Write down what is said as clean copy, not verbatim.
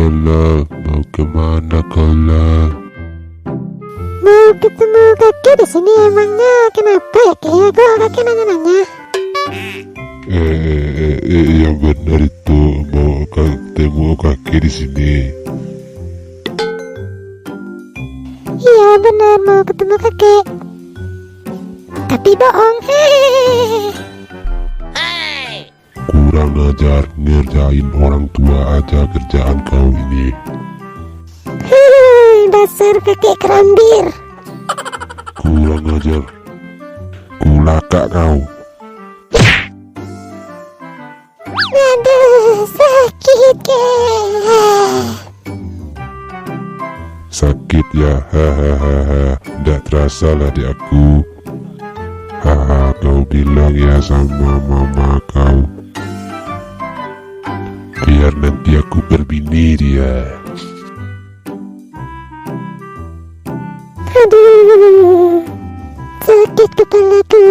Lola, mau kemana kau lah? Mau ketemu kakek di sini emangnya kenapa ya kek? Kok kakek nanya-nanya? Yang benar itu mau ketemu kakek di sini. Iya benar mau ketemu kakek. Tapi bohong. Kurang ajar, ngerjain orang tua aja kerjaan kau ini. Dasar kakek kerambir. Kurang ajar, kulaka kau. Aduh sakit kek. Sakit ya, hahaha. Nggak terasa lah di aku. Haha, kau bilang ya sama mama kau, biar nanti aku berbini dia. Aduh sakit kepalaku.